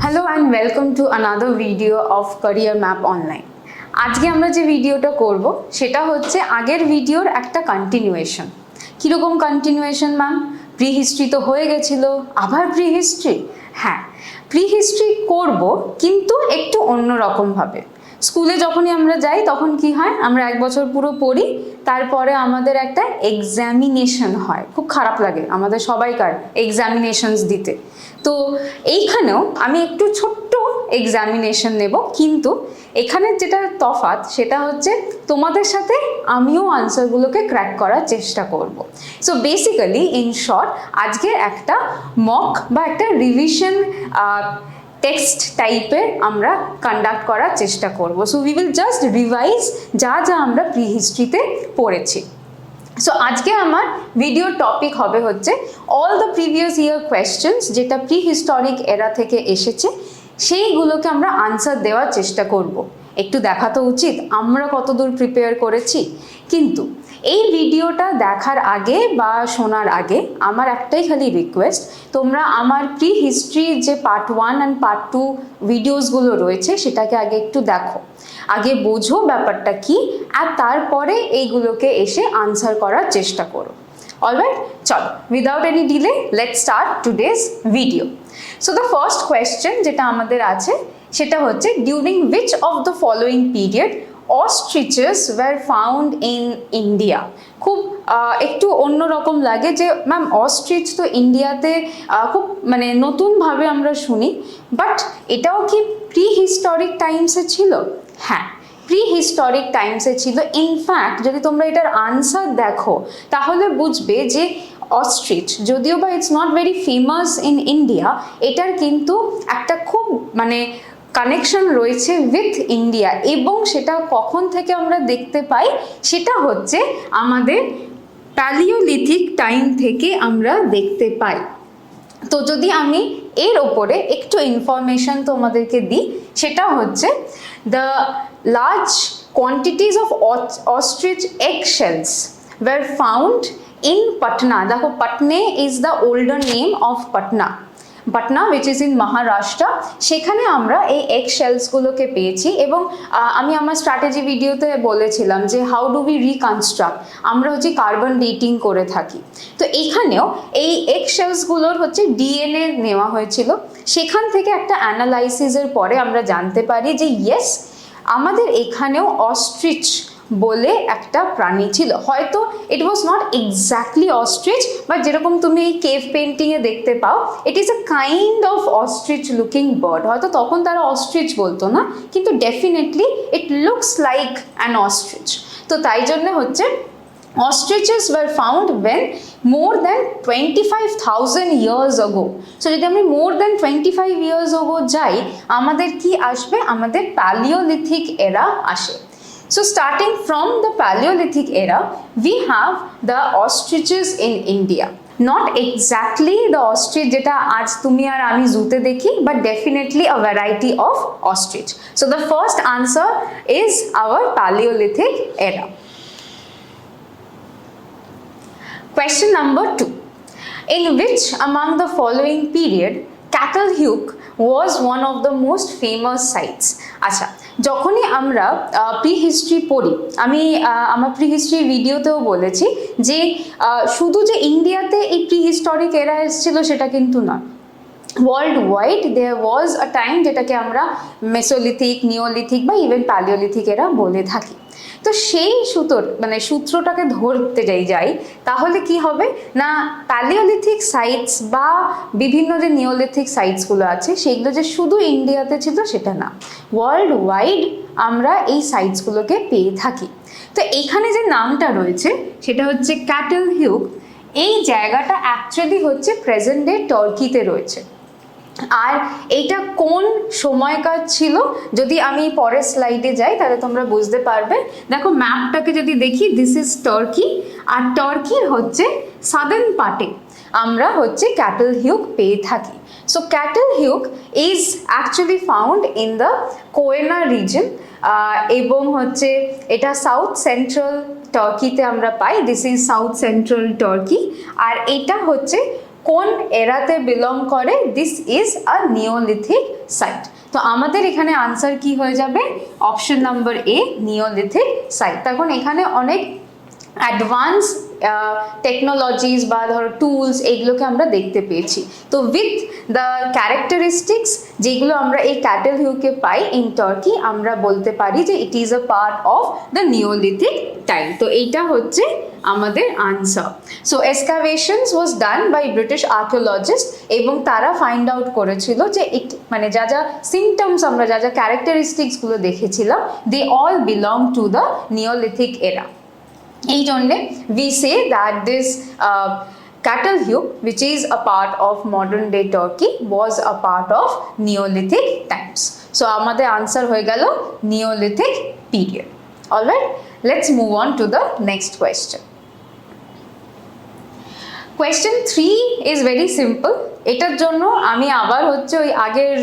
Hello and welcome to another video of career map online. আজকে আমরা যে ভিডিওটা করব সেটা হচ্ছে আগের ভিডিওর একটা কন্টিনিউয়েশন। কীরকম কন্টিনিউয়েশন ম্যাম? প্রি হিস্ট্রি তো হয়ে গেছিলো, আবার প্রি হিস্ট্রি? হ্যাঁ, প্রি হিস্ট্রি করব কিন্তু একটু অন্যরকমভাবে। স্কুলে যখনই আমরা যাই তখন কি হয়, আমরা এক বছর পুরো পড়ি, তারপরে আমাদের একটা এক্সামিনেশন হয়। খুব খারাপ লাগে আমাদের সবাইকার এক্সামিনেশনস দিতে। তো এইখানেও আমি একটু ছোট্ট এক্সামিনেশন নেব, কিন্তু এখানে যেটা তফাৎ সেটা হচ্ছে তোমাদের সাথে আমিও আনসারগুলোকে ক্র্যাক করার চেষ্টা করব। সো বেসিক্যালি ইন শর্ট আজকে একটা মক বা একটা রিভিশন টেক্সট টাইপের আমরা কন্ডাক্ট করার চেষ্টা করব। So we will just revise যা যা আমরা প্রি হিস্ট্রিতে পড়েছি। সো আজকে আমার ভিডিওর টপিক হবে হচ্ছে all the previous year questions যেটা প্রি হিস্টোরিক এরা থেকে এসেছে, সেইগুলোকে আমরা আনসার দেওয়ার চেষ্টা করব। একটু দেখা তো উচিত আমরা কতদূর প্রিপেয়ার করেছি। কিন্তু এই ভিডিওটা দেখার আগে বা শোনার আগে আমার একটাই খালি রিকোয়েস্ট, তোমরা আমার প্রি হিস্ট্রির যে পার্ট 1 অ্যান্ড পার্ট 2 ভিডিওসগুলো রয়েছে সেটাকে আগে একটু দেখো, আগে বোঝো ব্যাপারটা কি, আর তারপরে এইগুলোকে এসে আনসার করার চেষ্টা করো। অলরাইট, চলো without any delay let's start today's video. So the first question যেটা আমাদের আছে সেটা হচ্ছে during which of the following period ostriches were found in India? খুব একটু অন্যরকম লাগে যে ম্যাম অস্ট্রিচ তো ইন্ডিয়াতে খুব মানে নতুনভাবে আমরা শুনি, বাট এটাও কি প্রি হিস্টোরিক টাইমসে ছিল? হ্যাঁ, প্রি হিস্টোরিক টাইমসে ছিল। ইনফ্যাক্ট যদি তোমরা এটার আনসার দেখো তাহলে বুঝবে যে অস্ট্রিচ যদিও বা it's not very famous in India, এটার কিন্তু একটা খুব মানে কানেকশন রয়েছে উইথ ইন্ডিয়া, এবং সেটা কখন থেকে আমরা দেখতে পাই সেটা হচ্ছে আমাদের প্যালিওলিথিক টাইম থেকে আমরা দেখতে পাই। তো যদি আমি এর ওপরে একটু ইনফরমেশন তোমাদেরকে দিই, সেটা হচ্ছে the large quantities of ostrich eggshells were found in Patna. দেখো, Patne is the older name of Patna, Patna which is in Maharashtra. সেখানে আমরা এই এগ শেলসগুলোকে পেয়েছি, এবং আমি আমার স্ট্র্যাটেজি ভিডিওতে বলেছিলাম যে হাউ ডু উই রিকনস্ট্রাক্ট, আমরা হচ্ছে কার্বন ডেটিং করে থাকি। তো এখানেও এই এগ শেলসগুলোর হচ্ছে ডিএনএ নেওয়া হয়েছিল, সেখান থেকে একটা অ্যানালাইসিসের পরে আমরা জানতে পারি যে ইয়েস, আমাদের এখানেও অস্ট্রিচ বলে একটা প্রাণী ছিল। হয়তো it was not exactly ostrich, but যেরকম তুমি এই কেভ পেন্টিংয়ে দেখতে পাও, it is a kind of ostrich looking bird. হয়তো তখন তারা অস্ট্রিচ বলতো না, কিন্তু definitely it looks like an ostrich. তো তাই জন্য হচ্ছে ostriches were found when more than 25,000 years ago. So যদি আমি more than 25 years ago যাই, আমাদের কি আসবে? আমাদের প্যালিওলিথিক এরা আসে। So starting from the Paleolithic era, we have the ostriches in India. Not exactly the ostrich যেটা আজ তুমি আর আমি জুতে দেখি, but definitely a variety of ostrich. So the first answer is our Paleolithic era. Question number 2. In which among the following period Catalhook was one of the most famous sites? আচ্ছা, যখনই আমরা pre history পড়ি, আমি আমার pre history ভিডিওতেও বলেছি যে শুধু যে ইন্ডিয়াতে এই প্রি হিস্টোরিক এরা এসেছিল সেটা কিন্তু নয়, ওয়ার্ল্ড ওয়াইড দেয়ার ওয়াজ আ টাইম যেটাকে আমরা মেসোলিথিক, নিওলিথিক বা ইভেন প্যালিওলিথিক এরা বলে থাকি। তো সেই সূত্রটাকে ধরতে যাই তাহলে কি হবে না, প্যালিওলিথিক সাইটস বা বিভিন্ন যে নিওলিথিক সাইটসগুলো আছে সেগুলো যে শুধু ইন্ডিয়াতে ছিল সেটা না, ওয়ার্ল্ড ওয়াইড আমরা এই সাইটসগুলোকে পেয়ে থাকি। তো এইখানে যে নামটা রয়েছে সেটা হচ্ছে ক্যাটেলহিউক। এই জায়গাটা অ্যাকচুয়ালি হচ্ছে প্রেজেন্ট ডে টার্কিতে রয়েছে। আর এইটা কোন সময়কার ছিল, যদি আমি পরের স্লাইডে যাই তাহলে তোমরা বুঝতে পারবে। দেখো, ম্যাপটাকে যদি দেখি, দিস ইজ টার্কি, আর টার্কির হচ্ছে সাদার্ন পার্টে আমরা হচ্ছে ক্যাটেলহিউক পেয়ে থাকি। So Catalhoyuk is actually found in the Konya region, এবং হচ্ছে এটা সাউথ সেন্ট্রাল টার্কিতে আমরা পাই। This is south central Turkey, আর এটা হচ্ছে কোন এরাতে বিলং করে, this is a neolithic site. তো আমাদের এখানে আনসার কি হয়ে যাবে, option number A, neolithic site. তখন এখানে অনেক অ্যাডভান্স টেকনোলজিস বা ধরো টুলস এইগুলোকে আমরা দেখতে পেয়েছি। তো উইথ দ্য ক্যারেক্টারিস্টিক্স যেগুলো আমরা এই ক্যাটেল হিউকে পাই ইন টার্কি, আমরা বলতে পারি যে it is a part of the neolithic time. তো এইটা হচ্ছে আমাদের answer. So excavations was done by British archaeologist, এবং তারা ফাইন্ড আউট করেছিল যে মানে যা যা সিমটমস আমরা যা যা ক্যারেক্টারিস্টিক্সগুলো দেখেছিলাম, they all belong to the neolithic এরা। এই জন্যে we say that this cattle hug, which is a part of modern day Turkey, was a part of Neolithic times. So আমাদের answer হয়ে গেল Neolithic period. Alright, let's move on to the next question. Question 3 is very simple. এটার জন্য আমি আবার হচ্ছে ওই আগের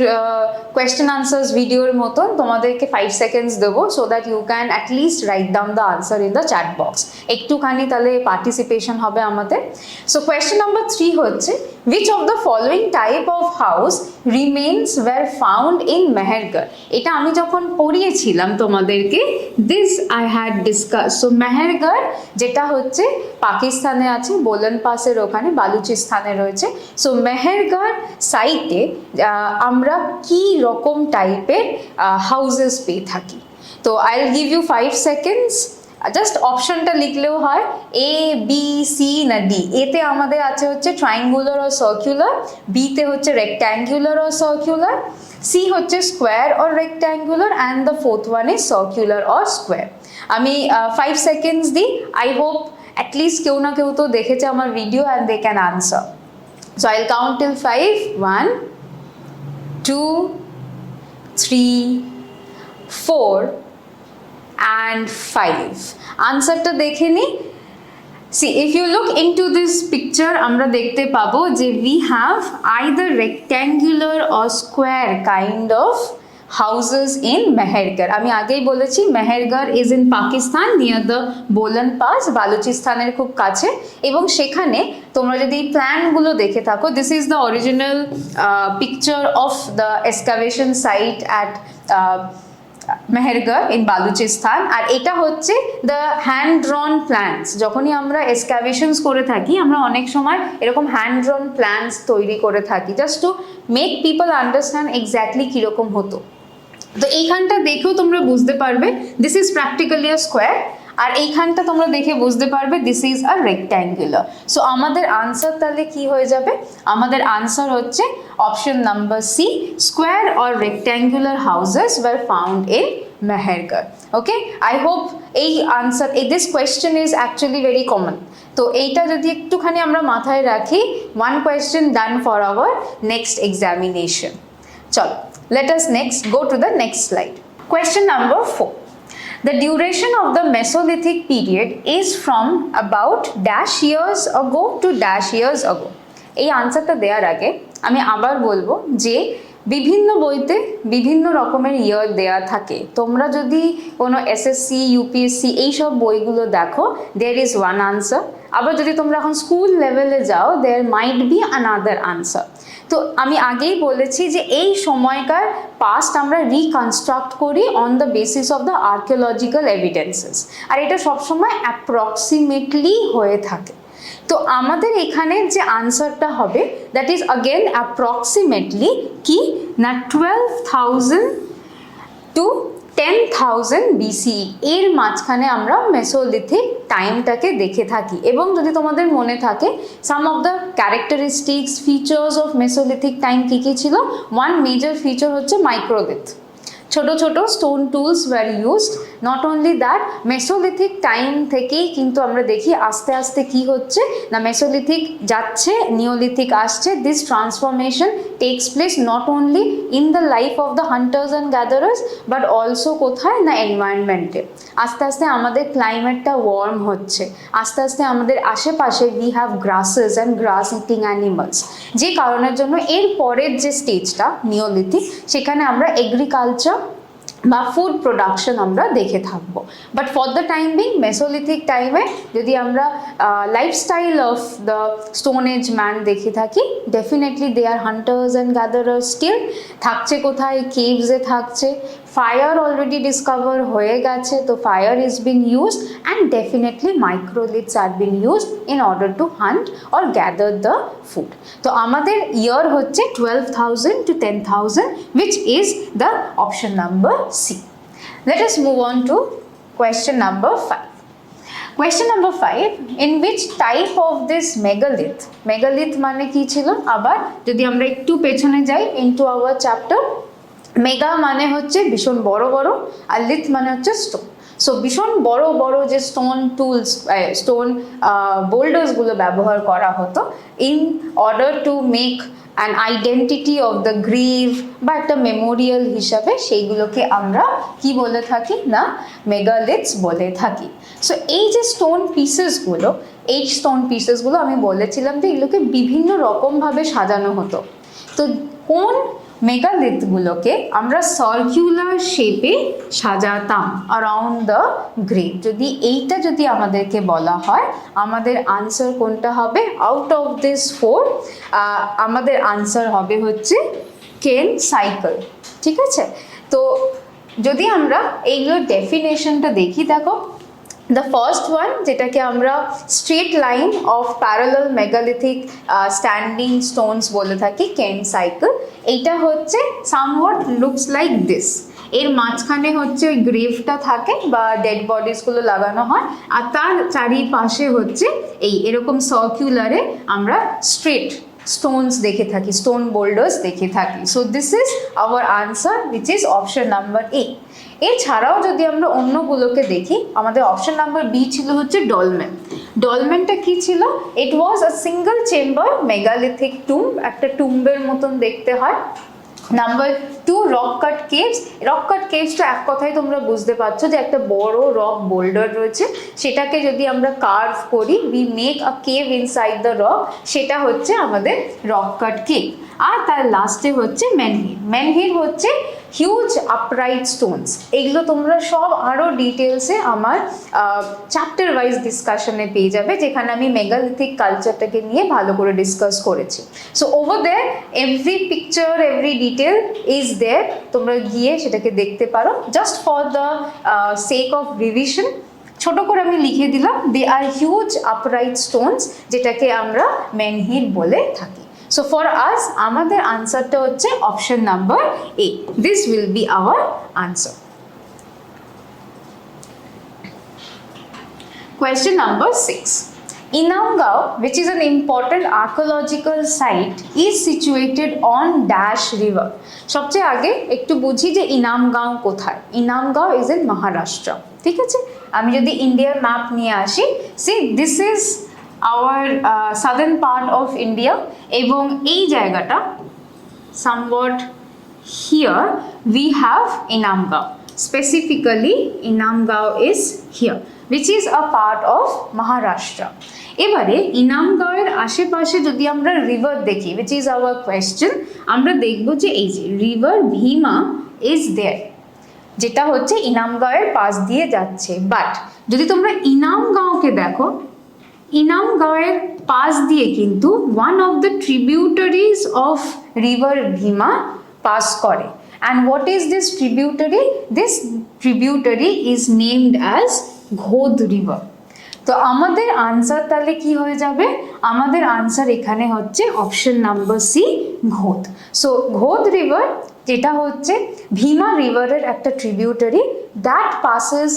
কোয়েশ্চেন আনসার্স ভিডিওর মতন তোমাদেরকে 5 সেকেন্ডস দেবো, so that you can at least write down the answer in the chat box. একটুখানি তাহলে পার্টিসিপেশন হবে আমাদের। সো কোয়েশ্চেন নাম্বার 3 হচ্ছে, which of the following type of house remains were found in Mehergarh? এটা আমি যখন পড়িয়েছিলাম তোমাদেরকে, this I had discussed. So Mehergarh যেটা হচ্ছে পাকিস্তানে আছে, বোলন পাসের ওখানে, বালুচিস্তানে রয়েছে। সো মেহেরগড় সাইটে আমরা কি রকম টাইপের হাউসেস পেয়ে থাকি? তো I will give you 5 seconds, just অপশনটা লিখলেও হয়, এ, বি, সি না ডি। এতে আমাদের আছে হচ্ছে ট্রায়াঙ্গুলার অর সার্কুলার, বিতে হচ্ছে রেক্ট্যাঙ্গুলার অর সার্কুলার, সি হচ্ছে square or rectangular, and the fourth one is circular or square. আমি 5 সেকেন্ডস দিই, আই হোপ অ্যাটলিস্ট কেউ না কেউ তো দেখেছে আমার video and they can answer. So I'll count till 5. 1, 2, 3, 4 and 5. Answer টা দেখে নি। See, if you look into this picture, আমরা দেখতে পাবো যে we have either rectangular or square kind of houses in Mehergarh. আমি আগেই বলেছি Mehergarh is in Pakistan near the Bolan Pass, বালুচিস্তানের খুব কাছে। এবং সেখানে তোমরা যদি প্ল্যানগুলো দেখে থাকো, this is the original picture of the excavation site at Mehergarh in Balochistan. আর এটা হচ্ছে দ্য হ্যান্ড ড্রন প্ল্যানস। যখনই আমরা এক্সকাভেশনস করে থাকি, আমরা অনেক সময় এরকম হ্যান্ড ড্রন প্ল্যানস তৈরি করে থাকি, just to make people understand exactly কীরকম হতো। তো এইখানটা দেখেও তোমরা বুঝতে পারবে this is practically a square, আর এইখানটা তোমরা দেখে বুঝতে পারবে this is a rectangular. So আমাদের আনসার তাহলে কি হয়ে যাবে? আমাদের আনসার হচ্ছে option number C, square or rectangular houses were found in Mehergarh. Okay, I hope এই answer, this question is actually very common. তো এইটা যদি একটুখানি আমরা মাথায় রাখি, one question done for our next examination. চলো, let us next go to the next slide. Question number 4. The duration of the Mesolithic period is from about dash years ago to dash years ago. এই আনসারটা দেওয়ার আগে আমি আবার বলবো যে বিভিন্ন বইতে বিভিন্ন রকমের ইয়ার দেয়া থাকে। তোমরা যদি কোনো এসএসসি, ইউপিএসসি এইসব বইগুলো দেখো, দেয়ার ইজ ওয়ান আনসার। আবার যদি তোমরা এখন স্কুল লেভেলে যাও, দেয়ার মাইট বি আনাদার আনসার। তো আমি আগেই বলেছি যে এই সময়কার পাস্ট আমরা রিকনস্ট্রাক্ট করি on the basis of the archaeological evidences, আর এটা সবসময় অ্যাপ্রক্সিমেটলি হয়ে থাকে। তো আমাদের এখানে যে আনসারটা হবে, দ্যাট ইজ অগেন অ্যাপ্রক্সিমেটলি কি না 12,000 টু 10,000 BCE এর মাঝখানে আমরা মেসোলিথিক টাইমটাকে দেখে থাকি। এবং যদি তোমাদের মনে থাকে, some of the characteristics features of mesolithic time কী কী ছিল, ওয়ান মেজর ফিচার হচ্ছে মাইক্রোলিথ। ছোটো ছোটো stone tools were used. Not only that, mesolithic time থেকেই কিন্তু আমরা দেখি আস্তে আস্তে কি হচ্ছে না, মেসোলিথিক যাচ্ছে, নিওলিথিক আসছে। This transformation takes place not only in the life of the hunters and gatherers, but also কোথায় না এনভায়রনমেন্টে। আস্তে আস্তে আমাদের ক্লাইমেটটা ওয়ার্ম হচ্ছে, আস্তে আস্তে আমাদের আশেপাশে we have grasses and grass eating animals, যে কারণের জন্য এর পরের যে স্টেজটা নিওলিথিক, সেখানে আমরা এগ্রিকালচার বা ফুড প্রোডাকশন আমরা দেখে থাকবো। But for the time being mesolithic টাইমে যদি আমরা lifestyle of the stone age man দেখে থাকি, definitely they are hunters and gatherers still. থাকছে কোথায়? কেভসে থাকছে। ফায়ার অলরেডি ডিসকভার হয়ে গেছে, তো fire is being used and definitely microliths are being used in order to hunt or gather the food. তো আমাদের ইয়ার হচ্ছে 12,000 to 10,000, which is the option number C. Let us move on to question number 5. Question number 5, in which type of this megalith, megalith মানে কি ছিল? আবার যদি আমরা একটু পেছনে যাই into our chapter, মেগা মানে হচ্ছে ভীষণ বড় বড়, আর লিথ মানে হচ্ছে স্টোন। সো ভীষণ বড় বড় যে স্টোন টুলস, স্টোন বোল্ডার্সগুলো ব্যবহার করা হতো in order to make an identity of the grieve বা একটা মেমোরিয়াল হিসাবে, সেইগুলোকে আমরা কি বলে থাকি? না, মেগালিথস বলে থাকি। সো এই যে স্টোন পিসেসগুলো, এই স্টোন পিসেসগুলো আমি বলেছিলাম যে এগুলোকে বিভিন্ন রকমভাবে সাজানো হতো। তো কোন মেগালিথগুলোকে আমরা সার্কুলার শেপে সাজাতাম অ্যারাউন্ড দ্য গ্রেভ? যদি আমাদেরকে বলা হয়, আমাদের আনসার কোনটা হবে? আউট অফ দিস 4 আমাদের আনসার হবে হচ্ছে কেন সাইকেল। ঠিক আছে, তো যদি আমরা এইগুলোর ডেফিনেশনটা দেখি, দেখো the first one যেটাকে আমরা straight line of parallel megalithic standing stones বলে থাকি, কেন সাইকেল। এইটা হচ্ছে somewhat looks like this, এর মাঝখানে হচ্ছে ওই গ্রেভটা থাকে বা ডেড বডিসগুলো লাগানো হয়, আর তার চারিপাশে হচ্ছে এরকম সার্কুলারে আমরা স্ট্রেট স্টোনস দেখে থাকি, স্টোন বোল্ডার্স দেখে থাকি। So this is our answer, which is option number এ। এছাড়াও যদি আমরা অন্যগুলোকে দেখি, আমাদের অপশন নাম্বার বি ছিল হচ্ছে ডলমেন। ডলমেনটা কি ছিল? It was a single chamber megalithic tomb, একটা টুম্বের মতন দেখতে হয়। Number 2, rock cut caves. Rock cut কেভসটা এক কথায় তোমরা বুঝতে পারছো যে একটা বড় রক বোল্ডার রয়েছে, সেটাকে যদি আমরা কার্ভ করি, we make a cave inside the rock, সেটা হচ্ছে আমাদের রক কাট কেভ। আর তার লাস্টে হচ্ছে মেনহির। মেনহির হচ্ছে হিউজ আপরাইট স্টোনস। এগুলো তোমরা সব আরও ডিটেলসে আমার চ্যাপ্টার ওয়াইজ ডিসকাশনে পেয়ে যাবে, যেখানে আমি মেগালিথিক কালচারটাকে নিয়ে ভালো করে ডিসকাস করেছি। So over there every picture, every detail is there, তোমরা গিয়ে সেটাকে দেখতে পারো। Just for the sake of revision ছোট করে আমি লিখে দিলাম, they are huge upright stones, যেটাকে আমরা মেনহির বলে থাকি। So for us, আমাদের আনসারটা হচ্ছে option number A. This will be our answer. Question number 6. Inamgao, which is an important archaeological site, is situated on Dash River. সবচেয়ে আগে একটু বুঝি যে ইনামগাঁও কোথায়। ইনামগাঁও is in Maharashtra. ঠিক আছে, আমি যদি ইন্ডিয়ার ম্যাপ নিয়ে আসি, see this is our southern part of India, এবং এই জায়গাটা somewhat here we have Inamgao. Specifically Inamgao is here, which is a part of Maharashtra. এবারে ইনামগাঁওয়ের আশেপাশে যদি আমরা রিভার দেখি, which is our question, আমরা দেখব যে এই যে রিভার ভীমা is there, যেটা হচ্ছে ইনামগাঁওয়ের পাশ দিয়ে যাচ্ছে। বাট যদি তোমরা ইনামগাঁওকে দেখো, ইনামগাঁওয়ের পাশ দিয়ে কিন্তু one of the tributaries of river Bhima pass করে। And what is this tributary? This tributary is named as Ghod river. তো আমাদের আনসার তাহলে কি হয়ে যাবে? আমাদের আনসার এখানে হচ্ছে option number C, Ghod. So Ghod river যেটা হচ্ছে ভীমা রিভারের একটা tributary, that passes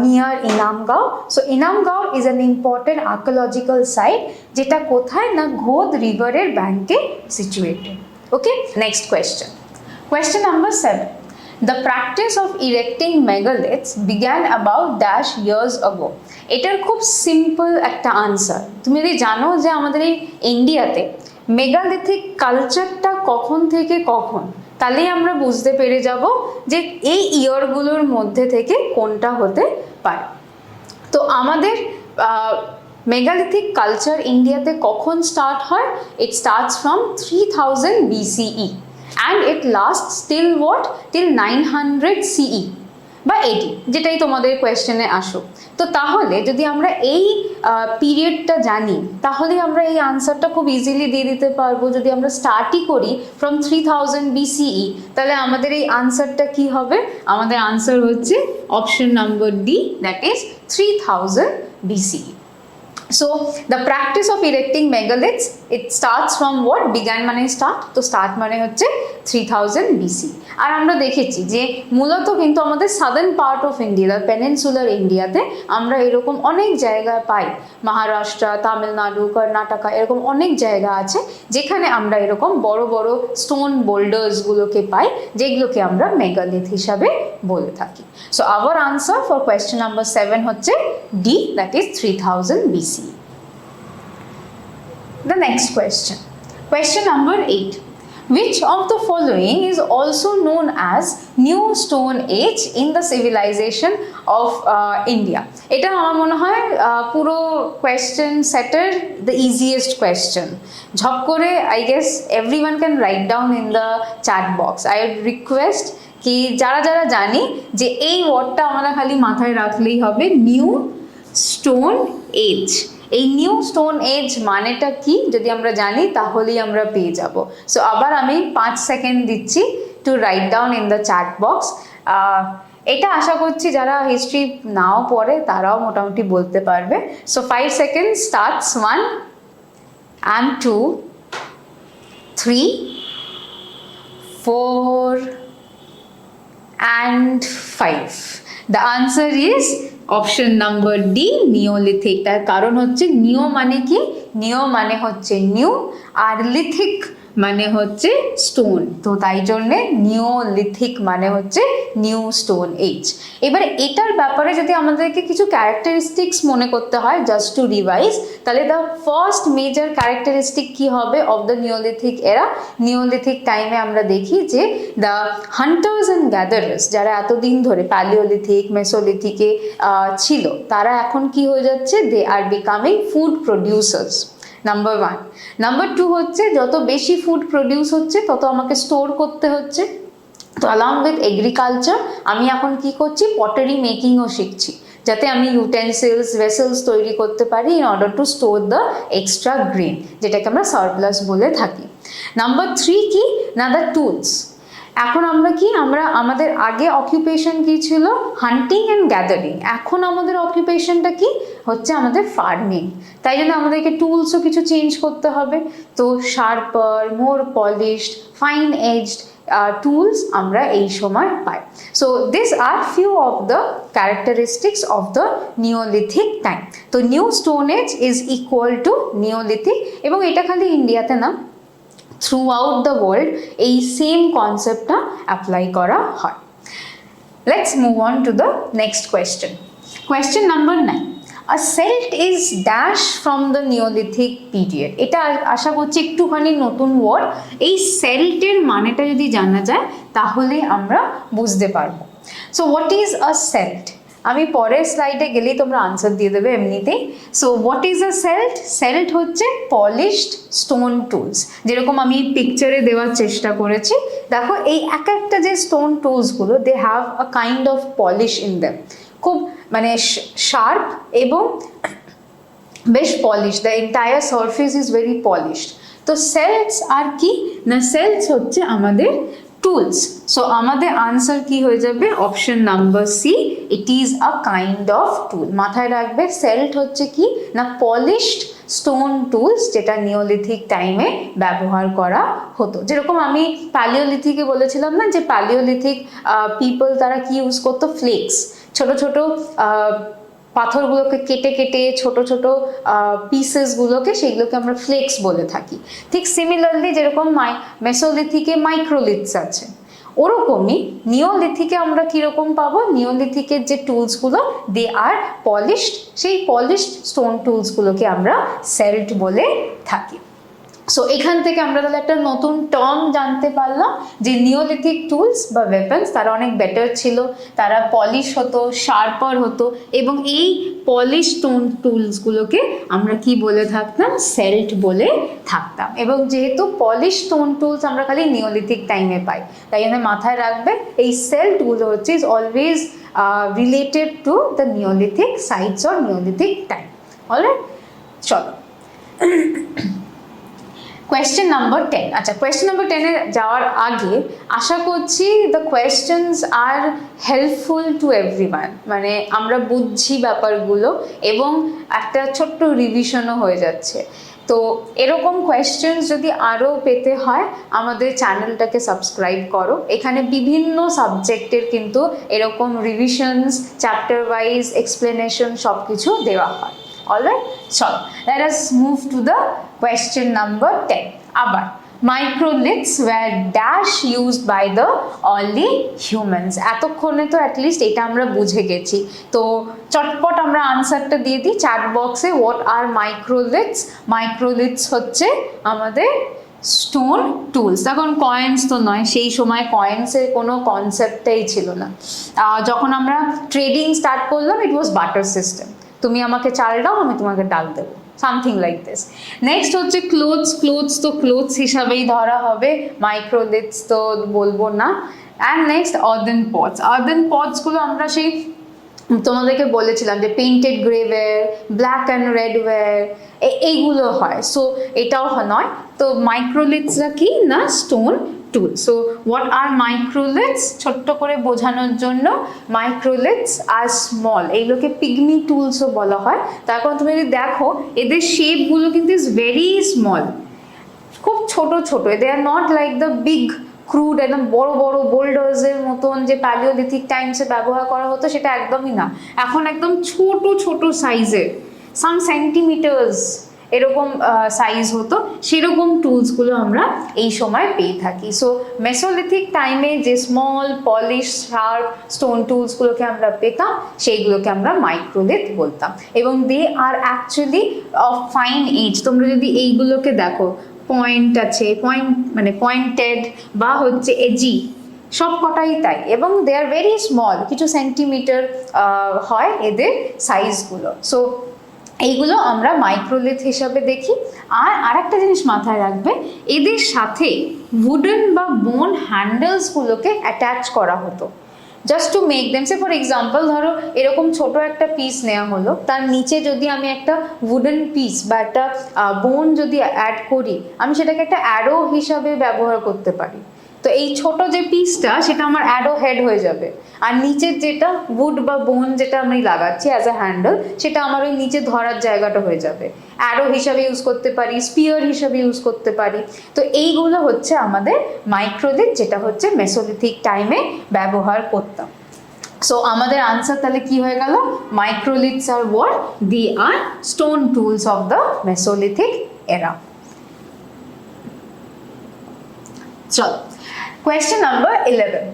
near Inamgao. So Inamgao is an important archaeological site, যেটা কোথায় না ঘোদ রিভারের ব্যাঙ্কে situated. Okay, next question. Question number 7. The practice of erecting megaliths began about dash years ago. এটার খুব সিম্পল একটা আনসার। তুমি যদি জানো যে আমাদের এই ইন্ডিয়াতে মেগালিথিক কালচারটা কখন থেকে কখন, তাহলেই আমরা বুঝতে পেরে যাব যে এই ইয়ারগুলোর মধ্যে থেকে কোনটা হতে পারে। তো আমাদের মেগালিথিক কালচার ইন্ডিয়াতে কখন স্টার্ট হয়? It starts from 3000 BCE, and it lasts till what, till 900 CE বা 80, যেটাই তোমাদের কোয়েশ্চেনে আসুক। তো তাহলে যদি আমরা এই পিরিয়ডটা জানি তাহলে আমরা এই আনসারটা খুব ইজিলি দিয়ে দিতে পারবো। যদি আমরা স্টার্টই করি ফ্রম 3000 BCE, তাহলে আমাদের এই আনসারটা কি হবে? আমাদের আনসার হচ্ছে option number D, that is 3000 BCE. So the practice of erecting megaliths, it starts from what? Began মানে start, তো start মানে হচ্ছে 3000 BC। আর আমরা দেখেছি যে মূলত কিন্তু আমাদের southern part of India, peninsular ইন্ডিয়াতে আমরা এরকম অনেক জায়গায় পাই, মহারাষ্ট্র, তামিলনাড়ু, কর্ণাটকা, এরকম অনেক জায়গা আছে যেখানে আমরা এরকম বড় বড় স্টোন বোল্ডার্সগুলোকে পাই, যেগুলোকে আমরা মেগালিথ হিসাবে বলে থাকি। So our answer for question number 7 হচ্ছে D, that is 3000 BC। The next question. Question number 8. Which of the following is also known as New Stone Age in the civilization of India? এটা আমার মনে হয় পুরো question সেটের the easiest question. ঝপ করে I guess everyone can write down in the chat box. I would request কি যারা যারা জানি যে এই ওয়ার্ডটা আমরা খালি মাথায় রাখলেই হবে, নিউ স্টোন এজ। এই নিউ স্টোন এজ মানেটা কি যদি আমরা জানি তাহলেই আমরা পেয়ে যাব। সো আবার আমি 5 সেকেন্ড দিচ্ছি to write down in the chat box. এটা আশা করছি যারা হিস্ট্রি নাও পড়ে তারাও মোটামুটি বলতে পারবে। So 5 second starts, 1 and 2, 3, 4 and 5. The answer is option number D, neolithic. তার কারণ হচ্ছে নিও মানে কি? নিও মানে হচ্ছে নিউ, আর লিথিক মানে হচ্ছে স্টোন, তো তাই জন্যে নিওলিথিক মানে হচ্ছে নিউ স্টোন এজ। এবার এটার ব্যাপারে যদি আমাদেরকে কিছু ক্যারেক্টারিস্টিক্স মনে করতে হয় জাস্ট টু রিভাইজ, তাহলে দ্য ফার্স্ট মেজর ক্যারেক্টারিস্টিক কি হবে অফ দ্য নিওলিথিক এরা? নিওলিথিক টাইমে আমরা দেখি যে দ্য হান্টার্স অ্যান্ড গ্যাদারার্স যারা এতদিন ধরে প্যালিওলিথিক, মেসোলিথিকে ছিল, তারা এখন কি হয়ে যাচ্ছে? They are becoming food producers, number 1। Number 2 হচ্ছে যত বেশি ফুড প্রডিউস হচ্ছে তত আমাকে স্টোর করতে হচ্ছে, তো along with এগ্রিকালচার আমি এখন কি করছি? পটারি মেকিংও শিখছি, যাতে আমি ইউটেন্সিলস, ভেসেলস তৈরি করতে পারি in order two store the extra grain, যেটাকে আমরা সারপ্লাস বলে থাকি। নাম্বার 3 কি না? The tools. এখন আমরা কি, আমরা আমাদের আগে অকুপেশন কি ছিল? হান্টিং অ্যান্ড গ্যাদারিং। এখন আমাদের অকুপেশনটা কি হচ্ছে? আমাদের ফার্মিং। তাই জন্য আমাদেরকে টুলসও কিছু চেঞ্জ করতে হবে, তো sharper, more polished, fine edged tools আমরা এই সময় পাই। So this are few of the characteristics of the neolithic time. তো new stone age is equal to neolithic, এবং এটা খালি ইন্ডিয়াতে না, থ্রুআউট দ্য ওয়ার্ল্ড এই সেম কনসেপ্টটা অ্যাপ্লাই করা হয়। Let's move on to the next question. Question number 9. A celt is dash from the Neolithic period. এটা আশা করছি একটুখানি নতুন ওয়ার্ড। এই সেল্টের মানেটা যদি জানা যায় তাহলে আমরা বুঝতে পারবো। So what is a celt? আমি পরের স্লাইডে গেলেই তোমরা আনসার দিয়ে দেবে এমনিতেই। So what is a celt? Celt হচ্ছে পলিশড স্টোন টুলস, যেরকম আমি পিকচারে দেওয়ার চেষ্টা করেছি। দেখো এই এক একটা যে স্টোন টুলসগুলো, they have a kind of polish in them, খুব মানে শার্প এবং বেশ polish, the entire surface is very polished. তো সেলস আর কি না? সেলস হচ্ছে আমাদের টুলস। সো আমাদের আনসার কি হয়ে যাবে? Option number C, it is a kind of tool. মাথায় রাখবে সেল্ট হচ্ছে কি না? পলিশড স্টোন টুলস, যেটা নিওলিথিক টাইমে ব্যবহার করা হতো। যেরকম আমি প্যালিওলিথিকে বলেছিলাম না যে প্যালিওলিথিক পিপল তারা কি ইউজ করতো? ফ্লেক্স, ছোট ছোট পাথরগুলোকে কেটে কেটে ছোট ছোট পিসেসগুলোকে, সেইগুলোকে আমরা ফ্লেক্স বলে থাকি। ঠিক সিমিলারলি যেরকম মেসোলিথিকে মাইক্রোলিথস আছে, ওরকমই নিওলিথিকে আমরা কীরকম পাবো? নিওলিথিকের যে টুলসগুলো দে আর পলিশড, সেই পলিশড স্টোন টুলসগুলোকে আমরা সেল্ট বলে থাকি। সো এখান থেকে আমরা তাহলে একটা নতুন টার্ম জানতে পারলাম যে নিওলিথিক টুলস বা ওয়েপন্স তারা অনেক বেটার ছিল, তারা পলিশ হতো, শার্পার হতো, এবং এই পলিশ স্টোন টুলসগুলোকে আমরা কি বলে থাকতাম, সেল্ট বলে থাকতাম। এবং যেহেতু পলিশ স্টোন টুলস আমরা খালি নিওলিথিক টাইমে পাই, তাই জন্য মাথায় রাখবে এই সেল্টগুলো হচ্ছে is always related to the neolithic sites or neolithic time. Alright, চলো কোয়েশ্চেন নাম্বার 10। আচ্ছা, কোয়েশ্চেন নাম্বার 10 এ যাওয়ার আগে আশা করছি the questions are helpful to everyone, মানে আমরা বুঝছি ব্যাপারগুলো এবং একটা ছোট্ট রিভিশনও হয়ে যাচ্ছে। তো এরকম কোয়েশ্চেন্স যদি আরও পেতে হয় আমাদের চ্যানেলটাকে সাবস্ক্রাইব করো, এখানে বিভিন্ন সাবজেক্টের কিন্তু এরকম রিভিশনস, চ্যাপ্টার ওয়াইজ এক্সপ্লেনেশন সব কিছু দেওয়া হয়। Alright, so let us move to the question number 10. আবার microliths were dash used by the early humans. এতক্ষণে তো অ্যাটলিস্ট এটা আমরা বুঝে গেছি। তো চটপট আমরা আনসারটা দিয়ে দিই চ্যাট বক্সে। What are মাইক্রোলিথস? মাইক্রোলিথস হচ্ছে আমাদের স্টোন টুলস। তখন কয়েন্স তো নয়, সেই সময় কয়েন্সের কোনো কনসেপ্টটাই ছিল না। যখন আমরা ট্রেডিং স্টার্ট করলাম ইট ওয়াজ বাটার সিস্টেম, তুমি আমাকে চাল দাও আমি তোমাকে ডাল দেবো, সামথিং লাইক দিস। নেক্সট হচ্ছে ক্লোথস। ক্লোথস তো ক্লোথস হিসাবেই ধরা হবে, মাইক্রোলিথস তো বলবো না। And next earthen pots. Earthen পটসগুলো আমরা সেই তোমাদেরকে বলেছিলাম যে painted grey ware, black and red ware এইগুলো হয়। সো এটাও নয়। তো মাইক্রোলিথসরা কি না, stone tool. So what are microliths? ছোট্ট করে বোঝানোর জন্য, মাইক্রোলিথস আর স্মল, এইগুলোকে পিগমি টুলসও বলা হয়। তার কারণ তুমি যদি দেখো এদের শেপগুলো কিন্তু ইজ ভেরি স্মল, খুব ছোট ছোট। They are not like the big crude একদম বড় বড় বোল্ডার্সের মতন যে প্যালিওলিথিক টাইমসে ব্যবহার করা হতো, সেটা একদমই না। এখন একদম ছোট ছোট সাইজের, সাম সেন্টিমিটার্স এরকম সাইজ হতো, সেরকম টুলসগুলো আমরা এই সময় পেয়ে থাকি। সো মেসোলিথিক টাইমে যে স্মল পলিশ শার্প স্টোন টুলসগুলোকে আমরা পেতাম সেইগুলোকে আমরা মাইক্রোলিথ বলতাম। এবং দে আর অ্যাকচুয়ালি অফ ফাইন এজ। তোমরা যদি এইগুলোকে দেখো, পয়েন্ট আছে, পয়েন্ট মানে পয়েন্টেড বা হচ্ছে এজি, সব কটাই তাই। এবং দে আর ভেরি স্মল, কিছু সেন্টিমিটার হয় এদের সাইজগুলো। সো এইগুলো আমরা মাইক্রোলিথ হিসাবে দেখি। আর আরেকটা জিনিস মাথায় রাখবে, এদের সাথে উডেন বা বোন হ্যান্ডেলসগুলোকে অ্যাটাচ করা হতো just to make them. Say for example ধরো এরকম ছোট একটা পিস নেওয়া হলো, তার নিচে যদি আমি একটা উডেন পিস বা একটা বোন যদি অ্যাড করি, আমি সেটাকে একটা অ্যারো হিসাবে ব্যবহার করতে পারি। তো এই ছোট যে পিসটা সেটা আমার অ্যারো হেড হয়ে যাবে, আর নিচের যেটা উড বা বোন যেটা আমি লাগাচ্ছি অ্যাজ আ হ্যান্ডেল, সেটা আমার ওই নিচে ধরার জায়গাটা হয়ে যাবে। অ্যারো হিসাবে ইউজ করতে পারি, স্পিয়ার হিসাবে ইউজ করতে পারি। তো এইগুলো হচ্ছে আমাদের মাইক্রোলিথ, যেটা হচ্ছে মেসোলিথিক টাইমে ব্যবহার করতাম। সো আমাদের আনসার তাহলে কি হয়ে গেল? Microliths are what? The are stone tools of the mesolithic era. চলো question number 11.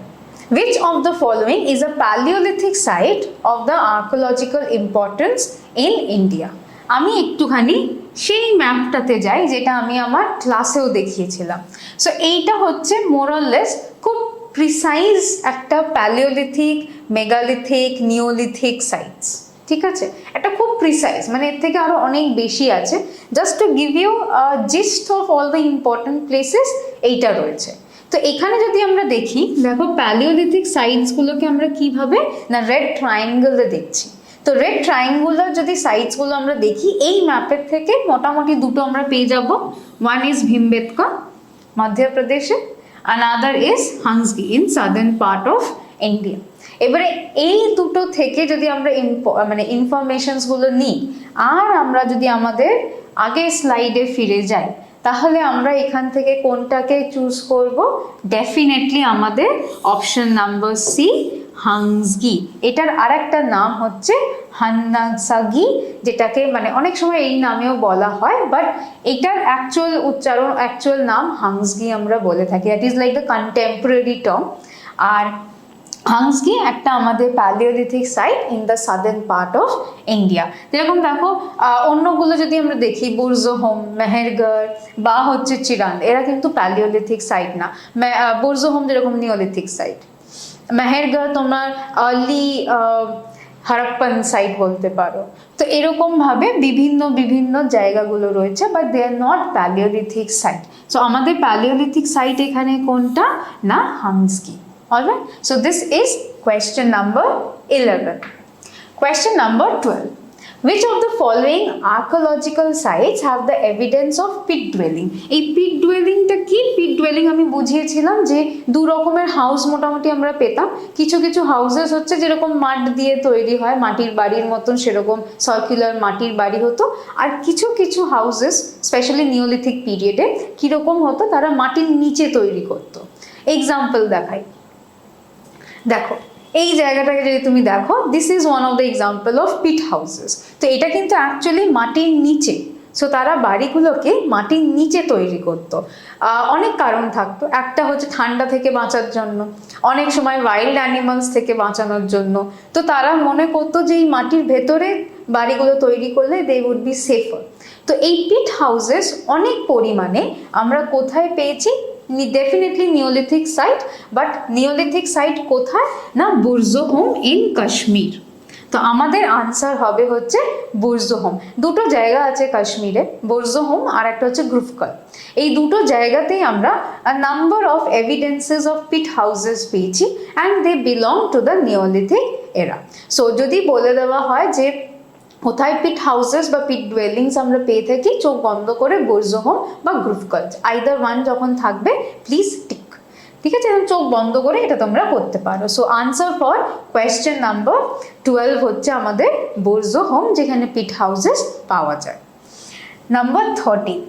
Which of the following is a Paleolithic site of the archaeological importance in India? আমি একটুখানি সেই ম্যাপটাতে যাই যেটা আমি আমার ক্লাসেও দেখিয়েছিলাম। সো এইটা হচ্ছে মোরলেস খুব প্রিসাইজ একটা প্যালিওলিথিক, মেগালিথিক, নিওলিথিক সাইটস। ঠিক আছে, এটা খুব প্রিসাইজ, মানে এর থেকে আরো অনেক বেশি আছে। Just to give you gist of all the important places এইটা রয়েছে। তো এখানে যদি আমরা দেখি, দেখো প্যালিওলিথিক সাইটসগুলোকে আমরা কিভাবে না রেড ট্রায়াঙ্গেলে দেখছি। তো রেড ট্রায়াঙ্গুলার যদি সাইটসগুলো আমরা দেখি এই ম্যাপের থেকে মোটামুটি দুটো আমরা পেয়ে যাব। ওয়ান ইজ ভীমবেটকা মধ্যপ্রদেশে, another is Hunsgi in southern part of India. এবারে এই দুটো থেকে যদি আমরা মানে ইনফরমেশনসগুলো নিই, আর আমরা যদি আমাদের আগের স্লাইডে ফিরে যাই, তাহলে আমরা এখান থেকে কোনটাকে চুজ করব? ডেফিনেটলি আমাদের অপশন নাম্বার সি, হাংসগি। এটার আরেকটা নাম হচ্ছে হান্নাসাগি, যেটাকে মানে অনেক সময় এই নামেও বলা হয়, বাট এটার অ্যাকচুয়াল উচ্চারণ, অ্যাকচুয়াল নাম হাংসগি আমরা বলে থাকি। That is like the contemporary term. আর হাংসকি একটা আমাদের palaeolithic site in the southern part of India. যেরকম দেখো অন্যগুলো যদি আমরা দেখি বুরজোহোম, মেহেরগড় বা হচ্ছে চিরান্দ, এরা কিন্তু প্যালিওলিথিক সাইট না। বুরজোহোম যেরকম নিওলিথিক সাইট, মেহেরগড় তোমার আর্লি হারাপ্পান সাইট বলতে পারো। তো এরকমভাবে বিভিন্ন বিভিন্ন জায়গাগুলো রয়েছে, but they are not paleolithic site. So আমাদের প্যালিওলিথিক সাইট এখানে কোনটা না, হাংসকি। Alright, so this is question number 11. Question number 12. Which of the following archaeological sites have the evidence of pit dwelling? এই pit dwelling টা কি? pit dwelling আমি বুঝিয়েছিলাম যে দু রকমের হাউস মোটামুটি আমরা পেতাম। কিছু কিছু হাউসেস হচ্ছে যেরকম মাঠ দিয়ে তৈরি হয়, মাটির বাড়ির মতন, সেরকম সার্কুলার মাটির বাড়ি হতো। আর কিছু কিছু হাউসেস স্পেশালি নিওলিথিক পিরিয়ডে কিরকম হতো, তারা মাটির নিচে তৈরি করতো। এক্সাম্পল দেখাই, দেখো এই জায়গাটাকে যদি তুমি দেখো, this is one of the example of pit houses. তো এটা কিন্তু অ্যাকচুয়ালি মাটির নিচে, সো তারা বাড়িগুলোকে মাটির নিচে তৈরি করতো। অনেক কারণ থাকতো, একটা হচ্ছে ঠান্ডা থেকে বাঁচার জন্য, অনেক সময় ওয়াইল্ড অ্যানিমালস থেকে বাঁচানোর জন্য। তো তারা মনে করতো যে এই মাটির ভেতরে বাড়িগুলো তৈরি করলে দে উড বি সেফার। তো এই পিট হাউসেস অনেক পরিমাণে আমরা কোথায় পেয়েছি, definitely neolithic site, but neolithic site কোথায় না, বুরজোহোম ইন কাশ্মীর। তো আমাদের আনসার হবে হচ্ছে বুরজোহোম। দুটো জায়গা আছে কাশ্মীরে, বুরজোহোম আর একটা হচ্ছে গ্রুফকল। এই দুটো জায়গাতেই আমরা number of evidences of pit houses পেয়েছি, and they belong to the neolithic era. So যদি বলে দেওয়া হয় যে কোথায় পিট হাউসেস বা পিট ডুয়েলিংস আমরা পেয়ে থাকি, চোখ বন্ধ করে বুরজোহোম বা গ্রুফকল, আইদার ওয়ান যখন থাকবে প্লিজ টিক। ঠিক আছে, চোখ বন্ধ করে এটা তোমরা করতে পারো। So answer for question number 12 হচ্ছে আমাদের বুরজোহোম, যেখানে পিট হাউসেস পাওয়া যায়। Number 13,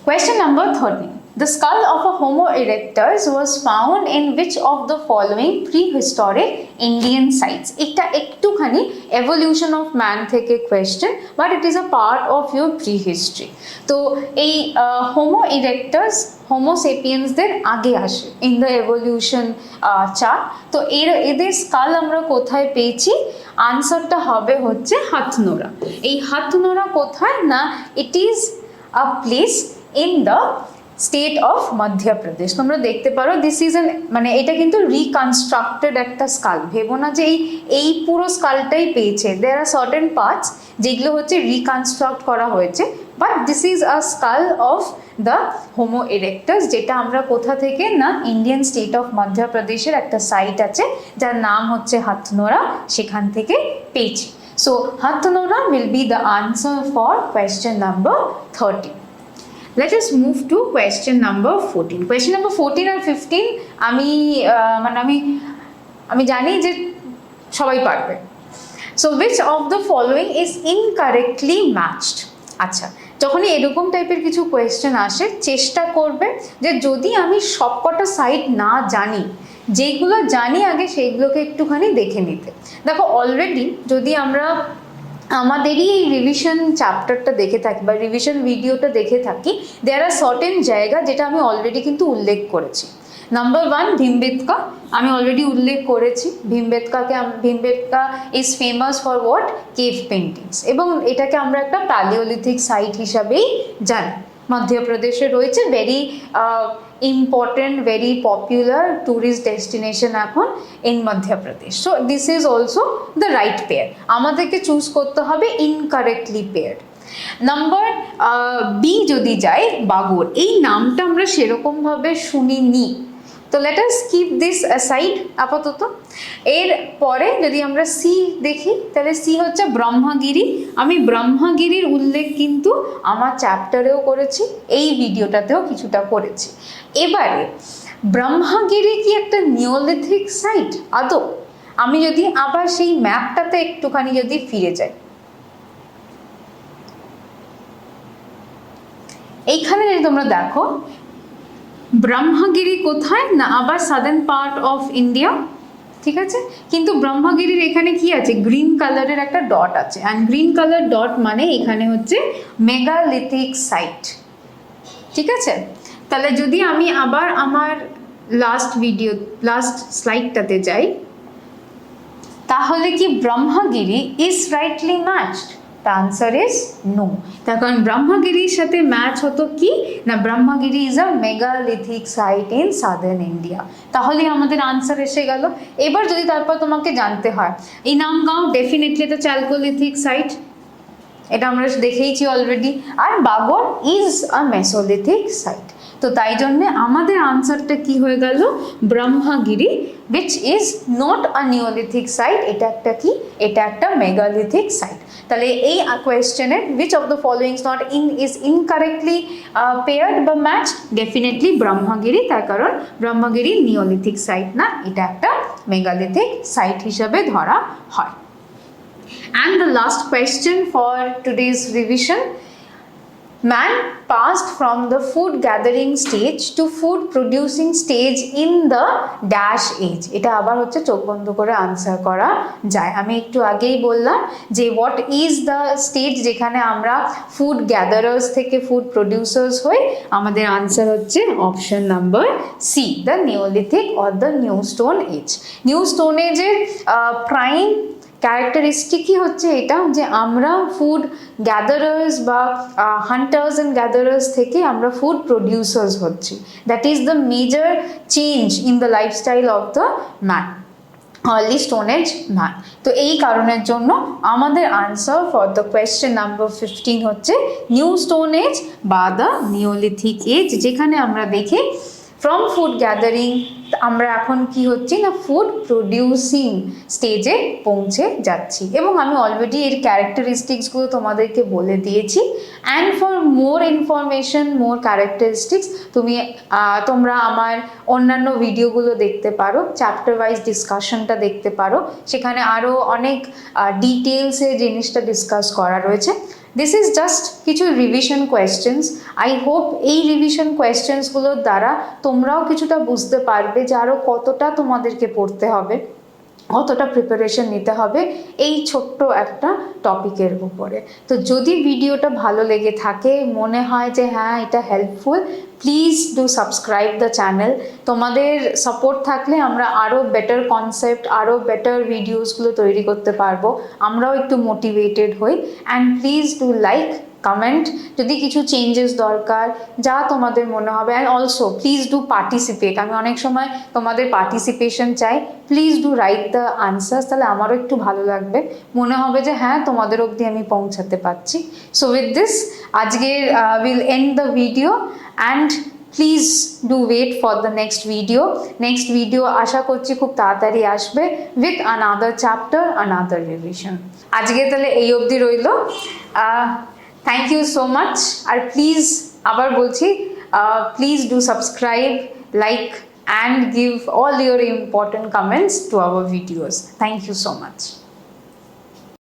question number 13. The skull of a Homo erectus was found in which of the following prehistoric Indian sites? এটা একটুখানি evolution of man থেকে question, but it is a part of your prehistory. তো এই Homo erectus, Homo sapiens দের আগে আসে in the evolution chart. তো এদের skull আমরা কোথায় পেয়েছি? আনসারটা হবে হচ্ছে হাথনোরা। এই হাথনোরা কোথায় না, it is a place in the state of Madhya Pradesh. তোমরা দেখতে পারো দিস ইজ এন, মানে এটা কিন্তু রিকনস্ট্রাক্টেড একটা স্কাল, ভেবো না যে এই পুরো স্কালটাই পেয়েছে। দেয়ার আর সার্টেন পার্টস যেগুলো হচ্ছে রিকনস্ট্রাক্ট করা হয়েছে, but this is a skull of the Homo erectus, যেটা আমরা কোথা থেকে না, ইন্ডিয়ান স্টেট অফ মধ্যপ্রদেশের একটা সাইট আছে যার নাম হচ্ছে হাথনোরা, সেখান থেকে পেয়েছি। So Hathnora will be the answer for question number 13. Let us move to question number 14. Question number 14 আর 15 আমি জানি যে সবাই পারবে। So which of the following is incorrectly matched? আচ্ছা, যখনই এরকম টাইপের কিছু কোয়েশ্চেন আসে, চেষ্টা করবে যে যদি আমি সবকটা সাইট না জানি, যেগুলো জানি আগে সেইগুলোকে একটুখানি দেখে নিতে। দেখো অলরেডি যদি আমরা আমাদেরই এই রিভিশন চ্যাপ্টারটা দেখে থাকি বা রিভিশন ভিডিওটা দেখে থাকি, দেয়ার আর সার্টেন জায়গা যেটা আমি অলরেডি কিন্তু উল্লেখ করেছি। নাম্বার 1 ভীমবেটকা, আমি অলরেডি উল্লেখ করেছি। Bhimbetka is famous for what, cave paintings, এবং এটাকে আমরা একটা প্যালিওলিথিক সাইট হিসাবেই জানি। মধ্যপ্রদেশে রয়েছে, very important, very popular tourist destination এখন in Madhya Pradesh. So this is also the right pair. আমাদেরকে চুজ করতে হবে incorrectly paired. নাম্বার বি যদি যাই, বাগর, এই নামটা আমরা সেরকম ভাবে শুনিনি, তো let us keep this aside আপাতত। এর পরে যদি আমরা সি দেখি, তাহলে সি হচ্ছে ব্রহ্মগিরি। আমি ব্রহ্মগিরির উল্লেখ কিন্তু আমার চ্যাপ্টারেও করেছি, এই ভিডিওটাতেও কিছুটা করেছি। এবারে ব্রহ্মগিরি কি একটা নিওলিথিক সাইট আদৌ? আমি যদি আবার সেই ম্যাপটাতে একটুখানি যদি ফিরে যাই, এইখানে যদি তোমরা দেখো ব্রহ্মগিরি কোথায় না, আবার সাদার্ন পার্ট অফ ইন্ডিয়া, ঠিক আছে। কিন্তু ব্রহ্মগিরির এখানে কি আছে, গ্রিন কালারের একটা ডট আছে, অ্যান্ড গ্রিন কালার ডট মানে এখানে হচ্ছে মেগালিথিক সাইট, ঠিক আছে। তাহলে যদি আমি আবার আমার লাস্ট স্লাইডটাতে যাই, তাহলে কি Brahmagiri is rightly matched? The answer is no. তার কারণ ব্রহ্মগিরির সাথে ম্যাচ হতো কি না, Brahmagiri is a megalithic site in southern India. তাহলে আমাদের আনসার এসে গেল। এবার যদি তারপর তোমাকে জানতে হয়, এই নামগাঁও ডেফিনেটলি তো চ্যালকোলিথিক সাইট, এটা আমরা দেখেইছি অলরেডি, আর Bagor is a mesolithic site. তো তাই জন্যে আমাদের আনসারটা কি হয়ে গেল, Brahmagiri which is not a neolithic site, এটা একটা কি, এটা একটা মেগালিথিক সাইট। তাহলে এই কোয়েশ্চেনের which of the following is incorrectly paired বা matched? ডেফিনেটলি ব্রহ্মগিরি, তার কারণ ব্রহ্মগিরি নিওলিথিক সাইট না, এটা একটা মেগালিথিক সাইট হিসাবে ধরা হয়। And the last question for today's revision, man passed from the food gathering stage to food producing stage in the dash age। এটা আবার হচ্ছে চোখ বন্ধ করে আনসার করা যায়। আমি একটু আগেই বললাম যে হোয়াট ইজ দ্য স্টেজ যেখানে আমরা ফুড গ্যাদারার্স থেকে ফুড প্রডিউসার্স হই। আমাদের আনসার হচ্ছে option number C, the neolithic or the new stone age. New stone এজের প্রাইম ক্যারেক্টারিস্টিকই হচ্ছে এটা যে আমরা ফুড গ্যাদারার্স বা হান্টার্স অ্যান্ড গ্যাদারার্স থেকে আমরা ফুড প্রডিউসার্স হচ্ছি। That is the major change in the lifestyle of the man, early stone age man. তো এই কারণের জন্য আমাদের answer for the question number 15 হচ্ছে নিউ স্টোন এজ বা দ্য নিওলিথিক এজ, যেখানে আমরা দেখি ফ্রম ফুড গ্যাদারিং আমরা এখন কি হচ্ছি না, ফুড প্রডিউসিং স্টেজে পৌঁছে যাচ্ছি। এবং আমি অলরেডি এর ক্যারেক্টারিস্টিক্সগুলো তোমাদেরকে বলে দিয়েছি। And for more information, more characteristics তোমরা আমার অন্যান্য ভিডিওগুলো দেখতে পারো, চ্যাপ্টার ওয়াইজ ডিসকাশনটা দেখতে পারো, সেখানে আরও অনেক ডিটেলসে জিনিসটা ডিসকাস করা রয়েছে। দিস ইজ জাস্ট কিছু রিভিশন কোয়েশ্চেন্স। আই হোপ এই রিভিশন কোয়েশ্চেন্সগুলোর দ্বারা তোমরাও কিছুটা বুঝতে পারবে যে আরও কতটা তোমাদেরকে পড়তে হবে, কতটা প্রিপারেশন নিতে হবে এই ছোট্ট একটা টপিকের উপরে। তো যদি ভিডিওটা ভালো লেগে থাকে, মনে হয় যে হ্যাঁ এটা helpful, please do subscribe the channel. তোমাদের সাপোর্ট থাকলে আমরা আরও বেটার কনসেপ্ট, আরও বেটার ভিডিওসগুলো তৈরি করতে পারবো, আমরাও একটু মোটিভেটেড হই। And please do like, comment যদি কিছু চেঞ্জেস দরকার, যা তোমাদের মনে হবে। And also please do participate, আমি অনেক সময় তোমাদের পার্টিসিপেশন চাই। Please do write the answers, তাহলে আমারও একটু ভালো লাগবে, মনে হবে যে হ্যাঁ তোমাদের অবধি আমি পৌঁছাতে পারছি। সো উইথ দিস আজকের will end the video and please do wait for the next video. Next video আশা করছি খুব তাড়াতাড়ি আসবে with another chapter, another revision. আজকে তাহলে এই অবধি রইল। Thank you so much. আর প্লিজ আবার বলছি, please do subscribe, like and give all your important comments to our videos. Thank you so much.